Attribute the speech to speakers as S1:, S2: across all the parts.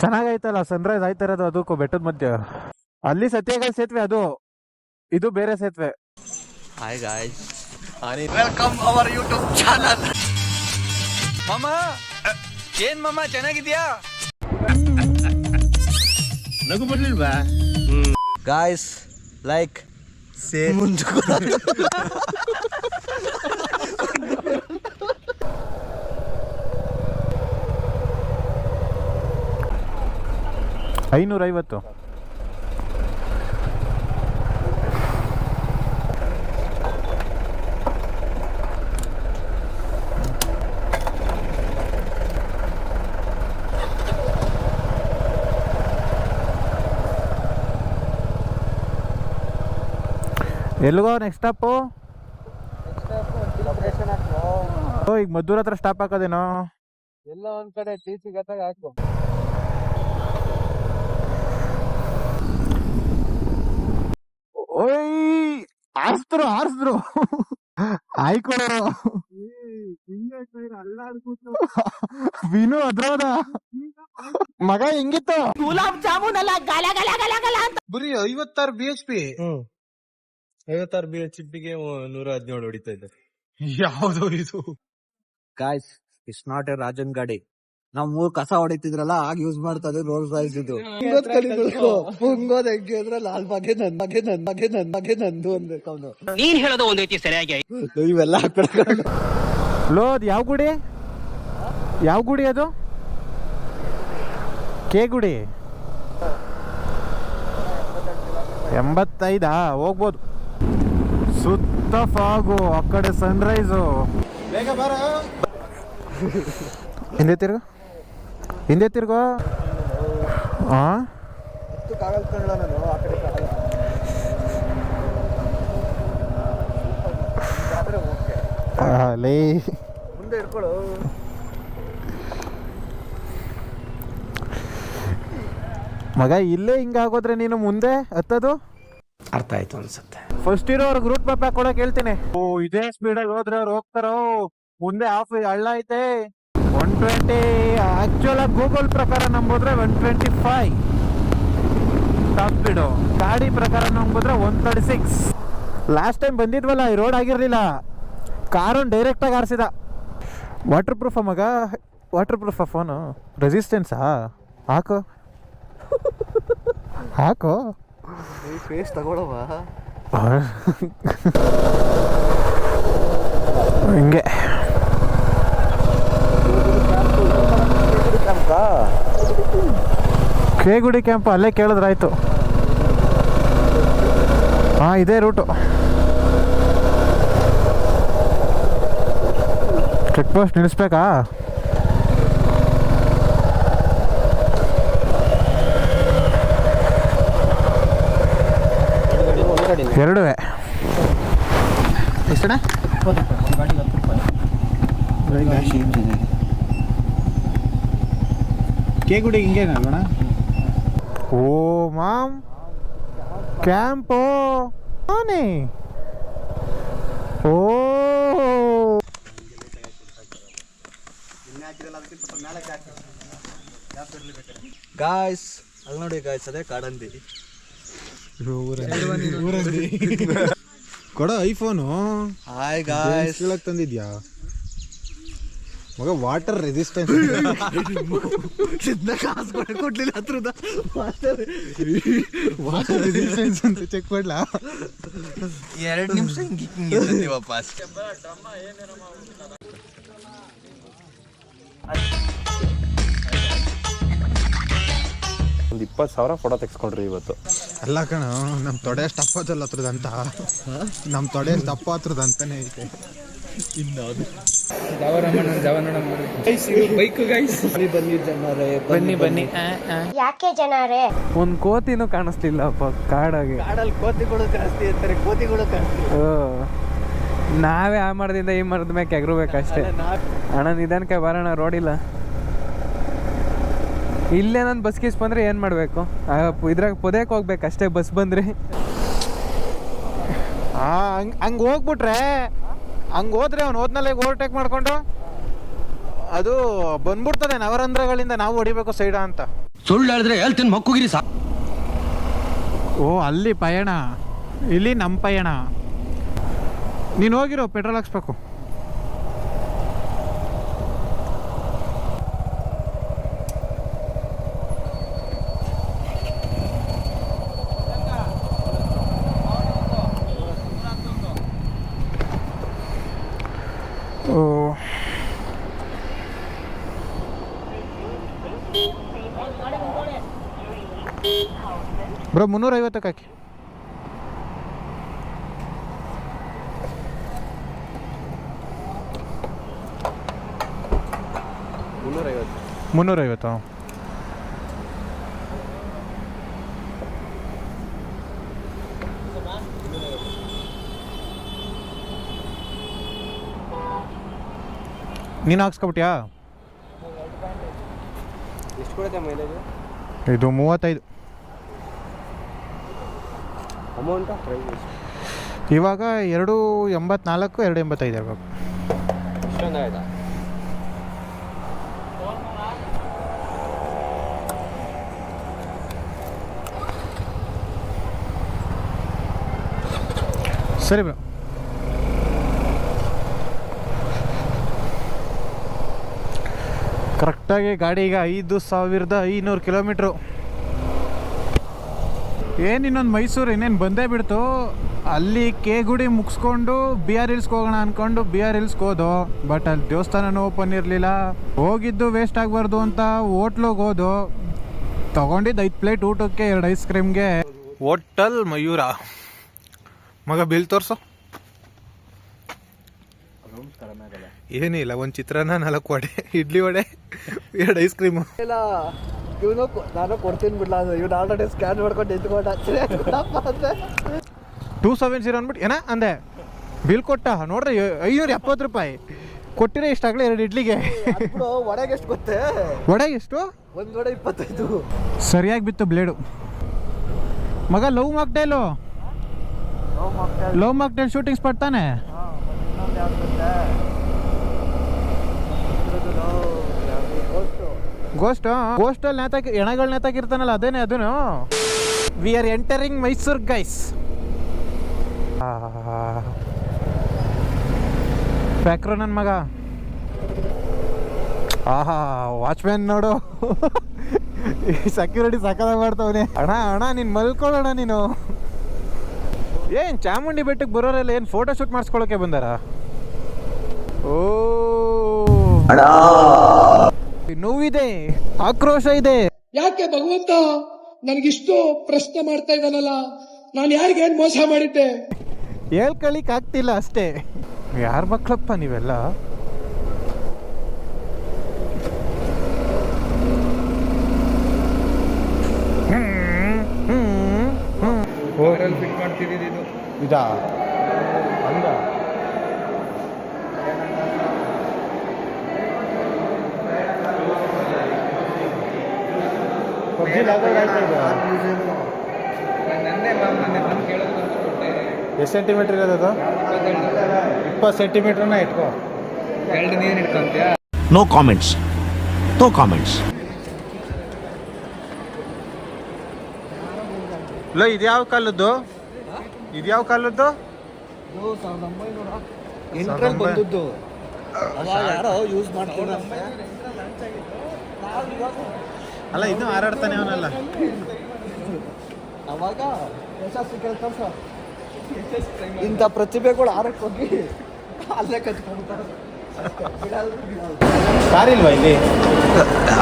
S1: ಚೆನ್ನಾಗೈತಲ್ಲ Sunrise ಆಯ್ತಾ ಇರೋದು ಅದಕ್ಕೂ ಬೆಟ್ಟದ ಮಧ್ಯ. ಅಲ್ಲಿ ಸತ್ಯಗಳ ಸೇತುವೆ ಅದು, ಇದು ಬೇರೆ ಸೇತುವೆ.
S2: Hi guys, welcome our YouTube channel. ಮಾಮ ಏನ್ ಮಾಮ ಚೆನ್ನಾಗಿದ್ಯಾ? ನಗು ಬರ್ಲಿಲ್ವಾ? ಗಾಯ್ಸ್ ಲೈಕ್ ಸೇ ಮುಂಚೆ
S1: 550. ಎಲ್ಲಿಗೋ ನೆಕ್ಸ್ಟ್ ಸ್ಟಾಪು? ಈಗ ಮದ್ದೂರ್ ಹತ್ರ ಸ್ಟಾಪ್ ಹಾಕೋದೇನೋ?
S3: ಎಲ್ಲ ಒಂದ್ ಕಡೆ TC ಗತ್ತಾಗ ಹಾಕು.
S1: ಓಯ್ ಆರಿಸಿದ್ರು ಆಯ್ಕೊಳ್ಳೋರು. ವಿನು ಅದ್ರೋದ ಮಗ ಹೆಂಗಿತ್ತು? ಗುಲಾಬ್ ಜಾಮೂನ್ ಅಲ್ಲ, ಗಲ ಗಲ ಗಲ ಗಲ ಅಂತ.
S3: ಬರೀ 56 BHP. 56 BHPಗೆ 117 ಹೊಡಿತಾ ಇದ್ದಾರೆ. ಯಾವ್ದು ಇದು?
S2: Guys, it's not A Rajan ಗಾಡಿ. ನಾವು 3 ಕಸ ಹೊಡಿತಿದ್ರಲ್ಲ ಆಗ ಯೂಸ್ ಮಾಡ್ತಾ ಇದ್ವಿ ರೋಲ್ಸ್ ರಾಯ್ಸ್ ಇದು. ಮುಂಗೋದ್ ಹೆಂಗೆ ಅಂದ್ರೆ ಲಾಲ್ ಬಾಗೆ ನಂದು ಅನ್ಬೇಕು ಅವನು.
S4: ನೀನ್ ಹೇಳೋದು ಒಂದ್ ರೀತಿ ಸರಿಯಾಗಿ
S2: ಇವೆಲ್ಲ ಹಾಕೊಂಡು
S1: ಲೋದ್ ಯಾವ ಗುಡಿ? ಯಾವ ಗುಡಿ ಅದು? ಕೆ ಗುಡಿ 85 ಹೋಗ್ಬೋದು. ಸುತ್ತ ಫಾಗು, ಆ ಕಡೆ ಸನ್ರೈಸು.
S3: ಬೇಗ ಬರ.
S1: ಹಿಂದೆ ತಿರ್ಗೋ. ಲೇ
S3: ಮುಂದೆ ಇಟ್ಕೊಳ್ಳು.
S1: ಮಗ ಇಲ್ಲೇ ಹಿಂಗಾಗೋದ್ರೆ ನೀನು ಮುಂದೆ ಹತ್ತದು
S2: ಅರ್ಥ ಆಯ್ತು ಅನ್ಸುತ್ತೆ.
S1: ಫಸ್ಟ್ ಇರೋರ್ಗೆ ರೂಟ್ ಮ್ಯಾಪ್ ಹಾಕೊಳಕ್ ಹೇಳ್ತೀನಿ. ಓ ಇದೇ ಸ್ಪೀಡಾಗಿ ಹೋದ್ರೆ ಅವ್ರು ಹೋಗ್ತಾರೋ. ಮುಂದೆ ಹಾಫ್ ಹಳ್ಳ ಐತೆ. 120 ಆಕ್ಚುಲ್ ಆಗಿ ಗೂಗಲ್ ಪ್ರಕಾರ ನಂಬೋದ್ರೆ 125 ಟಾಪ್ ಸ್ಪೀಡು. ಗಾಡಿ ಪ್ರಕಾರ ನಂಬೋದ್ರೆ 136. ಲಾಸ್ಟ್ ಟೈಮ್ ಬಂದಿದ್ವಲ್ಲ ಈ ರೋಡ್ ಆಗಿರ್ಲಿಲ್ಲ, ಕಾರನ್ನು ಡೈರೆಕ್ಟ್ ಆಗಿ ಆರಿಸಿದ. ವಾಟರ್ ಪ್ರೂಫಾ ಮಗ? ವಾಟರ್ ಪ್ರೂಫಾ ಫೋನು? ರೆಸಿಸ್ಟೆನ್ಸಾ? ಹಾಕು ಹಾಕು.
S2: ಫೇಸ್ ತಗೊಳವ
S1: ಹಿಂಗೆ. ಕೇಗುಡಿ ಕ್ಯಾಂಪ್ ಅಲ್ಲೇ ಕೇಳಿದ್ರಾಯ್ತು. ಹಾಂ ಇದೇ ರೂಟು. ಚೆಕ್ ಪೋಸ್ಟ್ ನಿಲ್ಲಿಸ್ಬೇಕಾ? ಎರಡುವೆ ಎಷ್ಟಣ್ಣ?
S3: ಕೇಗುಡಿ ಹಿಂಗೆ ಅಲ್ವಣ?
S1: ಓ ಮಾಮ್ ಕ್ಯಾಂಪು ಆನೆ. ಓ
S2: ಗಾಯ್ಸ್ ಅಲ್ಲಿ ನೋಡಿ ಗಾಯ್ಸ್, ಅದೇ ಕಾಡಂದಿ.
S3: ಕೊಡ ಐಫೋನು.
S2: ಹಾಯ್ ಗಾಯ್ಸ್,
S3: ಕೇಳಕ್ ತಂದಿದ್ಯಾ ಮಗ? ವಾಟರ್ ರೆಸಿಸ್ಟೆನ್ಸ್
S2: ಕಾಸು ಕೊಡ್ಲಿಲ್ಲ ಹತ್ರದ
S3: ವಾಟರ್ ರೆಸಿಸ್ಟೆನ್ಸ್ ಅಂತ ಚೆಕ್ ಮಾಡ್ಲಾ?
S2: 2 ನಿಮಿಷ ಹಿಂಗೆ ವಾಪಸ್.
S5: ಒಂದು 20,000 ಫೋಟೋ ತೆಗೆಸ್ಕೊಂಡ್ರಿ ಇವತ್ತು.
S3: ಅಲ್ಲ ಕಣ, ನಮ್ಮ ತೊಡೆ ಅಷ್ಟು ಅಪ್ಪತ್ತಲ್ಲ ಹತ್ರದಂತ. ನಮ್ಮ ತೊಡೆ ಅಷ್ಟು ಅಪ್ಪ ಹತ್ರದ ಅಂತಾನೆ ಐತೆ.
S1: ಬನ್ನಿ.
S6: ಯಾಕೆ ಜನರೇ?
S1: ಒಂದ್ ಕೋತಿನೂ ಕಾಣಿಸ್ಲಿಲ್ಲಪ್ಪ ಕಾಡಾಗಿ.
S2: ಕಾಡಲ್ಲಿ ಕೋತಿಗಳು ಜಾಸ್ತಿ ಇರ್ತಾರೆ, ಕೋತಿಗಳು ಕಾಣಿಸ್ತೀವಿ.
S1: ನಾವೇ ಆ ಮರದಿಂದ ಈ ಮರದ ಮೇಲೆ ಕೆಗರ್ಬೇಕಷ್ಟೇ. ಅಣ್ಣ ನಿಧಾನಕ್ಕೆ ಬರೋಣ, ರೋಡಿಲ್ಲ. ಇಲ್ಲೇ ನಾನು ಬಸ್ ಗೀಸ್ ಬಂದ್ರೆ ಏನ್ ಮಾಡ್ಬೇಕು? ಇದ್ರಾಗ ಪೊದೆಕ್ ಹೋಗ್ಬೇಕಷ್ಟೇ ಬಸ್ ಬಂದ್ರೆ. ಹಂಗೆ ಹೋಗ್ಬಿಟ್ರೆ, ಹಂಗೆ ಹೋದ್ರೆ ಅವ್ನು ಹೋದ್ನಲ್ಲೇ ಓವರ್ಟೇಕ್ ಮಾಡ್ಕೊಂಡು ಅದು ಬಂದ್ಬಿಡ್ತದೆ ನವರಂಧ್ರಗಳಿಂದ. ನಾವು ಹೊಡಿಬೇಕು ಸೈಡ ಅಂತ.
S4: ಸುಳ್ಳು ಹೇಳಿದ್ರೆ ಹೇಳ್ತೀನಿ ಮಕ್ಕುಗಿರಿ ಸಾ.
S1: ಓ ಅಲ್ಲಿ ಪಯಣ, ಇಲ್ಲಿ ನಮ್ಮ ಪಯಣ. ನೀನು ಹೋಗಿರೋ ಪೆಟ್ರೋಲ್ ಹಾಕ್ಸ್ಬೇಕು. ಓ ಬ್ರೋ 350 ಹಾಕಿ. ಮುನ್ನೂರೈವತ್ತು. ನೀನು ಹಾಕ್ಸ್ಕೊಬಿಟ್ಯಾ?
S5: ಎಷ್ಟು ಕೊಡುತ್ತೆ ಮೈಲೇಜ್?
S1: ಇದು 35.
S5: ಅಮೌಂಟು ಪ್ರೈಸ್
S1: ಇವಾಗ 284, 285 ಇರಬೇಕು.
S5: ಇಷ್ಟೊಂದು ಆಯ್ತಾ?
S1: ಸರಿ ಬ್ರೋ. ಕರೆಕ್ಟಾಗಿ ಗಾಡಿ ಈಗ 5500 ಕಿಲೋಮೀಟ್ರು. ಏನು ಇನ್ನೊಂದು ಮೈಸೂರು ಇನ್ನೇನು ಬಂದೇ ಬಿಡ್ತು. ಅಲ್ಲಿ ಗುಡಿ ಮುಗಿಸ್ಕೊಂಡು BR ಹಿಲ್ಸ್ಗೆ ಹೋಗೋಣ ಅಂದ್ಕೊಂಡು BR ಹಿಲ್ಸ್ಗೆ ಹೋದೋ. ಬಟ್ ಅಲ್ಲಿ ದೇವಸ್ಥಾನನೂ ಓಪನ್ ಇರಲಿಲ್ಲ. ಹೋಗಿದ್ದು ವೇಸ್ಟ್ ಆಗಬಾರ್ದು ಅಂತ ಹೋಟ್ಲಿಗೆ ಹೋದೋ. ತೊಗೊಂಡಿದ್ದು 5 ಪ್ಲೇಟ್ ಊಟಕ್ಕೆ, 2 ಐಸ್ ಕ್ರೀಮ್ಗೆ. ಹೋಟೆಲ್ ಮಯೂರ. ಮಗ ಬಿಲ್ ತೋರಿಸು. ಏನಿಲ್ಲ, ಒಂದು ಚಿತ್ರಾನ್ನ, 4 ವಡೆ, ಇಡ್ಲಿ ವಡೆ, 2 ಐಸ್ ಕ್ರೀಮು.
S2: ಇಲ್ಲ ಇವನು ನಾನು ಕೊಡ್ತೀನಿ ಬಿಡ್ಲ, ಇವ್ನು ಆಲ್ರೆಡಿ ಸ್ಕ್ಯಾನ್ ಮಾಡ್ಕೊಂಡು ನಿಂತ್ಕೊಂಡ
S1: 270 ಅಂದ್ಬಿಟ್ಟು ಏನ ಅಂದೆ. ಬಿಲ್ ಕೊಟ್ಟ ನೋಡ್ರಿ 570 ರೂಪಾಯಿ ಕೊಟ್ಟಿರೋ. ಇಷ್ಟಾಗಲೇ 2 ಇಡ್ಲಿಗೆ.
S2: ಒಡೆಗೆ ಎಷ್ಟು ಗೊತ್ತೇ?
S1: ವಡೆಗೆ ಎಷ್ಟು?
S2: ಒಂದು ವಡೆ 25.
S1: ಸರಿಯಾಗಿ ಬಿತ್ತು ಬ್ಲೇಡು. ಮಗ love mocktail, love mocktail shooting spot ತಾನೆ. ಗೋಸ್ಟಲ್ಲಿ ಎಣಗಳು ನೇತಾಕಿರ್ತಾನಲ್ಲ, ಅದೇನೆ ಅದನ್ನು. We are entering Mysore guys. ಪ್ಯಾಕ್ರೋ ನನ್ನ ಮಗ. ಆಹಾ ವಾಚ್ಮ್ಯಾನ್ ನೋಡು. ಸೆಕ್ಯೂರಿಟಿ ಸಕ್ಕದಾಗಿ ಮಾಡ್ತಾವನೆ. ಅಣ್ಣ ನೀನು ಮಲ್ಕೊಳ್ಳೋಣ ನೀನು. ಏನು ಚಾಮುಂಡಿ ಬೆಟ್ಟಕ್ಕೆ ಬರೋರೆಲ್ಲ ಏನು ಫೋಟೋ ಶೂಟ್ ಮಾಡಿಸ್ಕೊಳ್ಳೋಕೆ ಬಂದಾರ? ಓ ನೋವಿದೆ, ಆಕ್ರೋಶ ಇದೆ.
S7: ಯಾಕೆ ಭಗವಂತ ನನಗಿಷ್ಟು ಪ್ರಶ್ನೆ ಮಾಡ್ತಾ ಇದ್ದಾನಲ್ಲ, ನಾನು ಯಾರಿಗೇನು ಮೋಸ ಮಾಡಿದ್ದೆ?
S1: ಹೇಳ್ಕಳಿಕ್ ಆಗ್ತಿಲ್ಲ ಅಷ್ಟೇ. ಯಾರ ಮಕ್ಕಳಪ್ಪ ನೀವೆಲ್ಲ? ಇದಾ ಹಂಗ ಎಷ್ಟು ಸೆಂಟಿಮೀಟರ್ ಇರೋದು? 20 ಸೆಂಟಿಮೀಟರ್ನ ಇಟ್ಕೋ.
S4: No comments, no comments.
S1: ಇಲ್ಲ ಇದ್ಯಾವ ಕಾಲದ್ದು? ಇದ್ಯಾವ ಕಾಲದ್ದು?
S2: 1908 ಬಂದದ್ದು. ಅವಾಗ ಯಾರೋ ಯೂಸ್ ಮಾಡ್ತಾರೆ.
S1: ಅಲ್ಲ ಇನ್ನೂ ಹಾರಾಡ್ತಾನೆ ಅವನಲ್ಲ.
S2: ಅವಾಗ ಯಶಸ್ವಿ ಕೆಲಸ ಇಂಥ ಪ್ರತಿಭೆಗಳು ಆರಕ್ಕೆ ಹೋಗಿ ಅಲ್ಲೇ ಕಚ್ಕೊಂಡ್ಬಿಡ್ತಾರೆ.
S1: ಕಾರ್ ಇಲ್ವಾ ಇಲ್ಲಿ?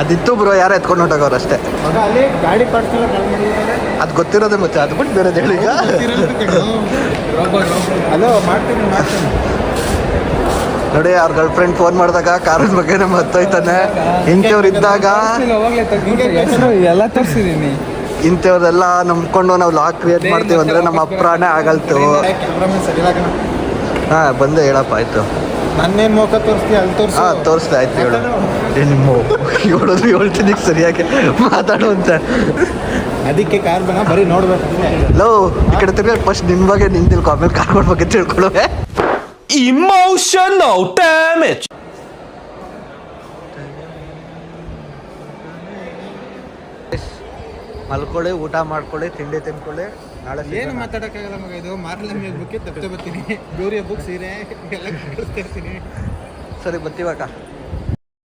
S2: ಅದಿತ್ತು ಬ್ರೋ, ಯಾರು ಎತ್ಕೊಂಡು ಹೊಂಟೋಗವ್ರು ಅಷ್ಟೇ.
S1: ಮಗ ಅಲ್ಲಿ ಗಾಡಿ ಪಾರ್ಟ್ಸ್ ಎಲ್ಲ ಕಾಲ್ ಮಾಡಿದ್ದಾರೆ.
S2: ಅದು ಗೊತ್ತಿರೋದೇ ಮತ್ತೆ, ಅದು ಬಿಟ್ಟು ಬೇರೆ ಹೇಳಿ.
S1: ಹಲೋ ಮಾಡ್ತೀನಿ.
S2: ನೋಡಿ ಅವ್ರ ಗರ್ಲ್ ಫ್ರೆಂಡ್ ಫೋನ್ ಮಾಡಿದಾಗ ಕಾರಿನ ಬಗ್ಗೆನೇ ಮತ್ತೋಯ್ತಾನೆ. ಇಂಥವ್ರು ಇದ್ದಾಗ
S7: ಎಲ್ಲ ತೋರಿಸಿದೀನಿ.
S2: ಇಂಥವ್ರೆಲ್ಲ ನಂಬ್ಕೊಂಡು ನಾವು ಲಾಕ್ ಕ್ರಿಯೇಟ್ ಮಾಡ್ತೀವಿ ಅಂದ್ರೆ ನಮ್ಮ ಅಪ್ರಾಣೆ ಆಗಲ್ತು. ಹಾ ಬಂದೆ ಹೇಳಪ್ಪ. ಆಯ್ತು,
S1: ನನ್ನೇನು ಮುಖ ತೋರಿಸ್ತೀಯ? ಅಲ್ಲಿ ತೋರಿಸಿ.
S2: ಹಾ ತೋರಿಸ್ದೆ. ಆಯ್ತು ಹೇಳು. ನಿಮ್ಮ ಹೇಳಿದ್ರು ಹೇಳ್ತೀನಿ ಸರಿಯಾಗಿ ಮಾತಾಡು ಅಂತ.
S1: ಅದಕ್ಕೆ ಕಾರ್ ಬೇಡ, ಬರೀ ನೋಡ್ಬೇಕು.
S2: ಲೋ ಈ ಕಡೆ ತಿರ್ಗಿ ಫಸ್ಟ್ ನಿನ್ ಬಗ್ಗೆ ನಿನ್ ತಿಳ್ಕೊ, ಆಮೇಲೆ ಕಾರ್ ಬಗ್ಗೆ ತಿಳ್ಕೊಳ್ಳುವೆ.
S4: Emotional damage.
S2: ಮಲ್ಕೊಳ್ಳಿ, ಊಟ ಮಾಡ್ಕೊಳ್ಳಿ, ತಿಂಡಿ ತಿನ್ಕೊಳ್ಳಿ. ನಾಳೆ
S3: ಏನು
S2: ಸಿಗೋಣ.
S3: ಮಾತಾಡಕ್ಕಾಗಲ್ಲ ಮಗ, ಇದು ಮಾರಲಮ್ಮಿ ಹಬ್ಬಕ್ಕೆ ತಪ್ಪೆ ಬರ್ತೀನಿ, ಗೌರಿ ಹಬ್ಬಕ್ಕೆ ಸೀರೆ ಎಲ್ಲ ಕಳಿಸ್ತಾ ಇರ್ತೀನಿ.
S2: ಸರಿ ಬರ್ತೀವಕ್ಕ.